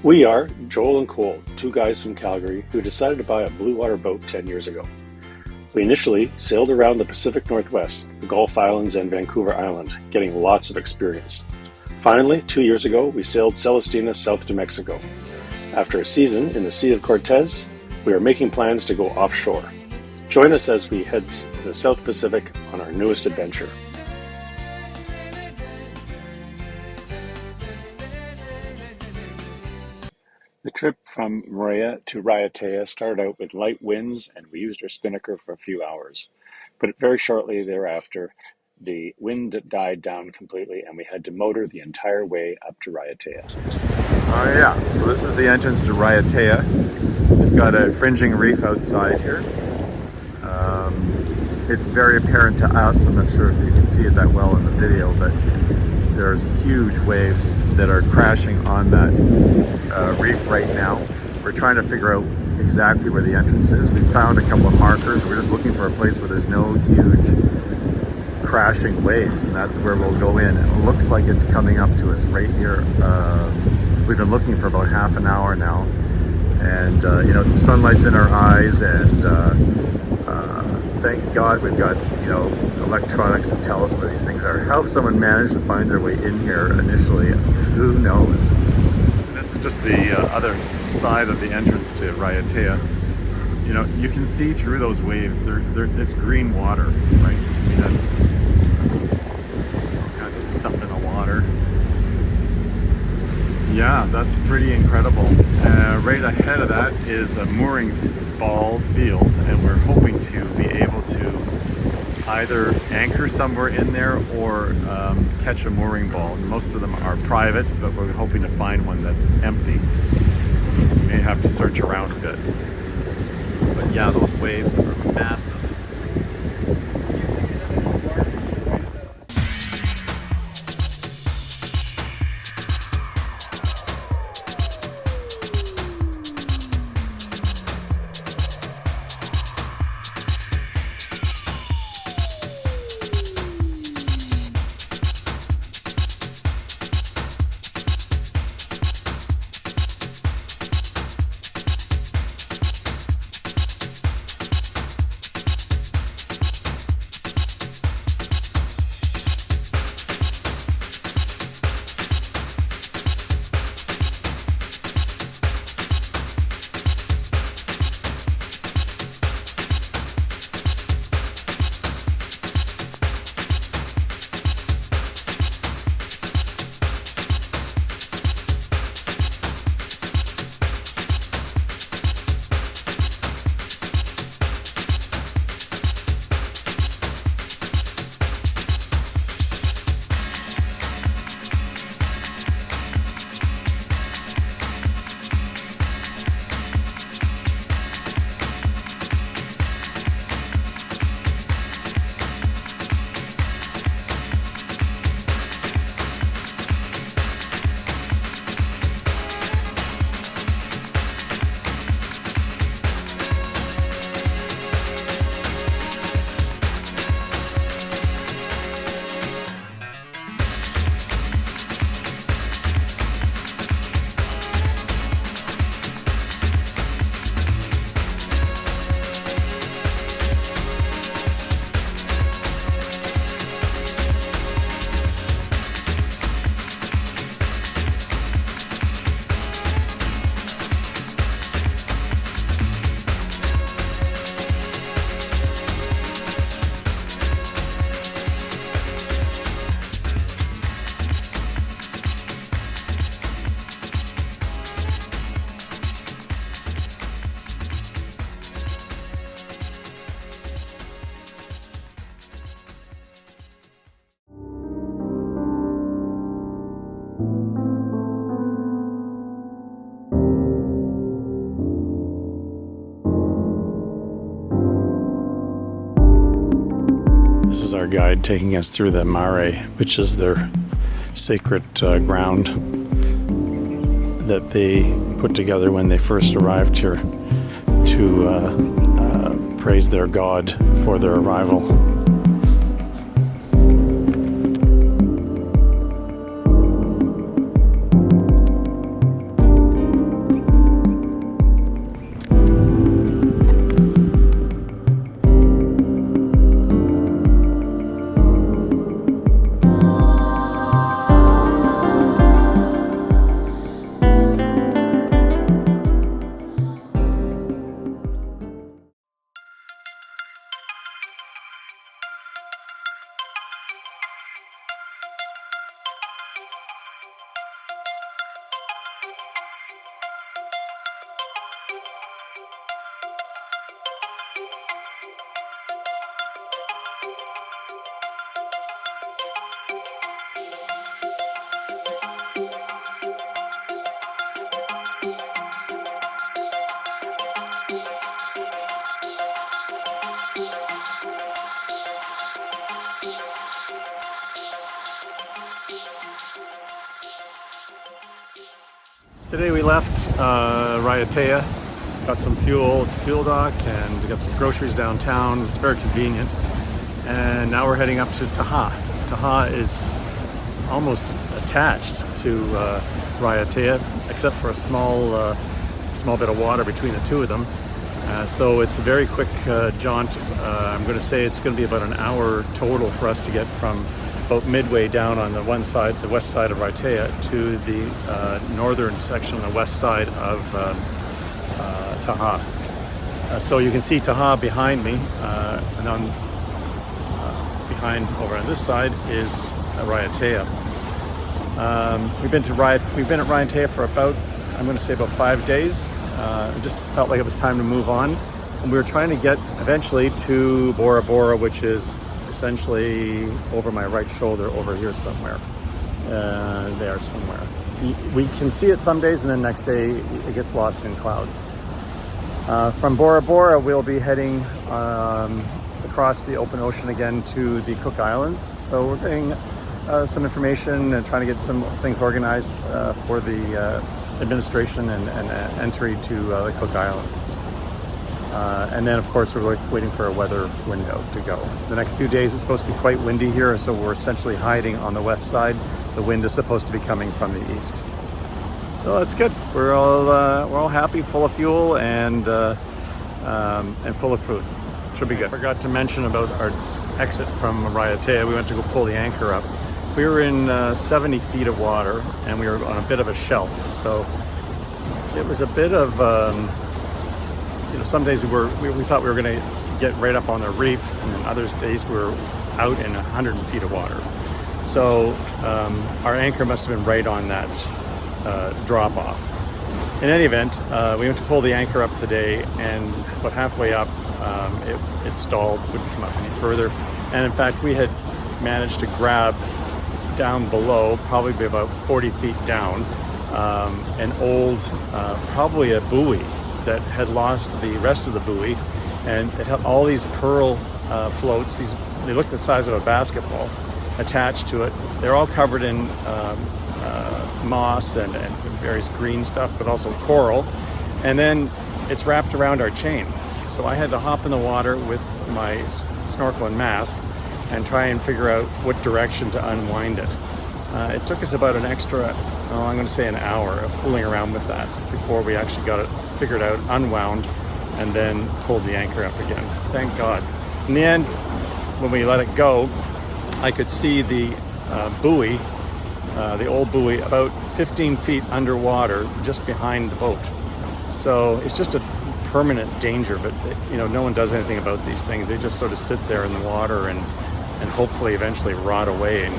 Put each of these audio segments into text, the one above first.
We are Joel and Cole, two guys from Calgary who decided to buy a blue water boat 10 years ago. We initially sailed around the Pacific Northwest, the Gulf Islands and Vancouver Island, getting lots of experience. Finally, 2 years ago, we sailed Celestina south to Mexico. After a season in the Sea of Cortez, we are making plans to go offshore. Join us as we head to the South Pacific on our newest adventure. The trip from Moorea to Raiatea started out with light winds and we used our spinnaker for a few hours. But very shortly thereafter, the wind died down completely and we had to motor the entire way up to Raiatea. Oh yeah, so this is the entrance to Raiatea. We've got a fringing reef outside here. It's very apparent to us, I'm not sure if you can see it that well in the video, but there's huge waves that are crashing on that reef right now. We're trying to figure out exactly where the entrance is. We found a couple of markers. We're just looking for a place where there's no huge crashing waves, and that's where we'll go in. It looks like it's coming up to us right here. We've been looking for about half an hour now, and the sunlight's in our eyes, and thank God we've got electronics to tell us where these things are. How someone managed to find their way in here initially, who knows? This is just the other side of the entrance to Raiatea. You can see through those waves. It's green water, right? I mean, that's all kinds of stuff in the water. Yeah, that's pretty incredible. Right ahead of that is a mooring ball field, and we're hoping to be able to either anchor somewhere in there or catch a mooring ball. Most of them are private, but we're hoping to find one that's empty. We may have to search around a bit. But yeah, those waves are massive. This is our guide taking us through the mare, which is their sacred ground that they put together when they first arrived here to praise their god for their arrival. Today we left Raiatea, got some fuel at the fuel dock, and we got some groceries downtown. It's very convenient. And now we're heading up to Taha'a. Taha'a is almost attached to Raiatea, except for a small bit of water between the two of them. So it's a very quick jaunt. I'm going to say it's going to be about an hour total for us to get from about midway down on the west side of Raiatea, to the northern section on the west side of Taha'a. So you can see Taha'a behind me, and on behind over on this side is Raiatea. We've been at Raiatea for about, I'm going to say, about 5 days. It just felt like it was time to move on, and we were trying to get eventually to Bora Bora, which is essentially over my right shoulder, over here somewhere. There somewhere. We can see it some days, and then next day it gets lost in clouds. From Bora Bora, we'll be heading across the open ocean again to the Cook Islands. So we're getting some information and trying to get some things organized for the administration and entry to the Cook Islands. And then, of course, we're waiting for a weather window to go. The next few days it's supposed to be quite windy here, so we're essentially hiding on the west side. The wind is supposed to be coming from the east. So that's good. We're all happy, full of fuel, and full of food. Should be good. I forgot to mention about our exit from Raiatea. We went to go pull the anchor up. We were in 70 feet of water, and we were on a bit of a shelf. So it was a bit of, some days we thought we were going to get right up on the reef, and then other days we were out in 100 feet of water. So our anchor must have been right on that drop off. In any event, we went to pull the anchor up today, and about halfway up, it stalled, wouldn't come up any further. And in fact, we had managed to grab down below, probably about 40 feet down, an old, probably a buoy that had lost the rest of the buoy, and it had all these pearl floats. They looked the size of a basketball attached to it. They're all covered in moss and various green stuff, but also coral. And then it's wrapped around our chain. So I had to hop in the water with my snorkel and mask and try and figure out what direction to unwind it. It took us about an extra, I'm going to say an hour of fooling around with that before we actually got it figured out, unwound, and then pulled the anchor up again. Thank God. In the end, when we let it go, I could see the buoy, the old buoy, about 15 feet underwater, just behind the boat. So it's just a permanent danger, but no one does anything about these things. They just sort of sit there in the water and hopefully eventually rot away and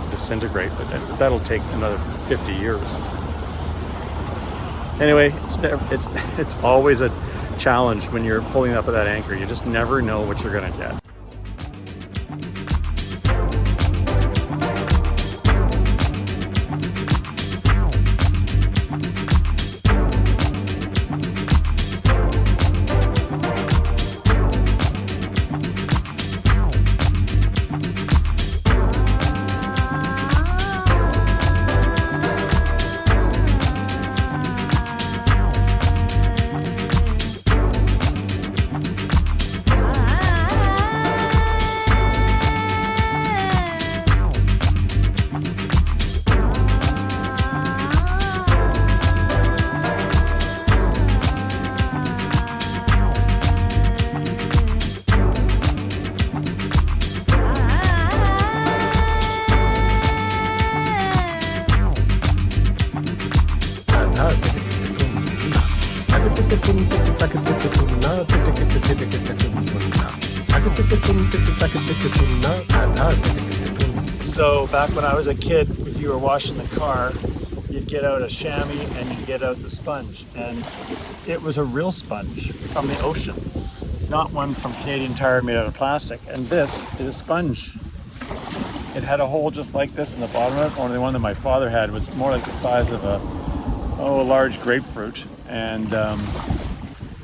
disintegrate, but that'll take another 50 years. Anyway, it's always a challenge when you're pulling up with that anchor. You just never know what you're going to get. So back when I was a kid, if you were washing the car, you'd get out a chamois and you'd get out the sponge. And it was a real sponge from the ocean, not one from Canadian Tire made out of plastic. And this is a sponge. It had a hole just like this in the bottom of it. Only the one that my father had was more like the size of a large grapefruit. And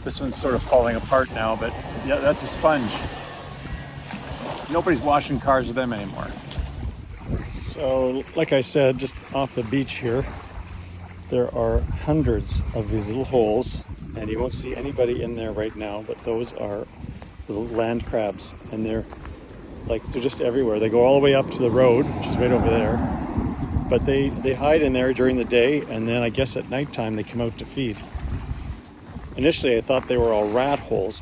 this one's sort of falling apart now, but yeah, that's a sponge. Nobody's washing cars with them anymore. So, like I said, just off the beach here, There are hundreds of these little holes, and you won't see anybody in there right now, but those are little land crabs, and they're just everywhere. They go all the way up to the road, which is right over there, but they hide in there during the day, and then I guess at nighttime they come out to feed. Initially I thought they were all rat holes,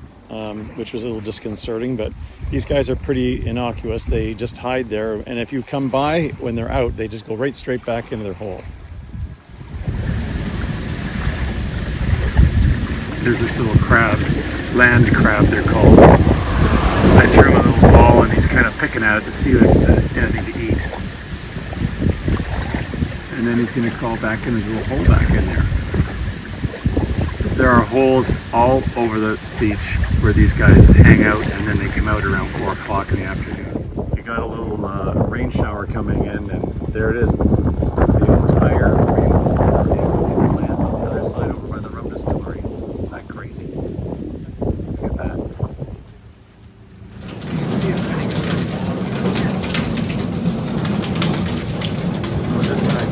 which was a little disconcerting, but these guys are pretty innocuous. They just hide there, and if you come by when they're out, they just go right straight back into their hole. There's this little crab, land crab they're called. I threw him a little ball and he's kind of picking at it to see if it's anything to eat. And then he's going to crawl back in his little hole back in there. There are holes all over the beach where these guys hang out, and then they come out around 4 o'clock in the afternoon. We got a little rain shower coming in, and there it is. The entire rainbow lands on the other side over by the rum distillery. Isn't that crazy? Look at that. Oh, this side.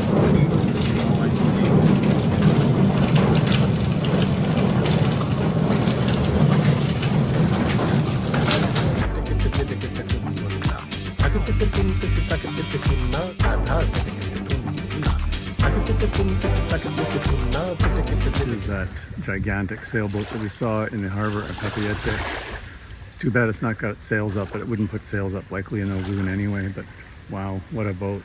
Oh, I see. This is that gigantic sailboat that we saw in the harbor at Raiatea. It's too bad it's not got sails up, but it wouldn't put sails up likely in the lagoon anyway, but wow, what a boat.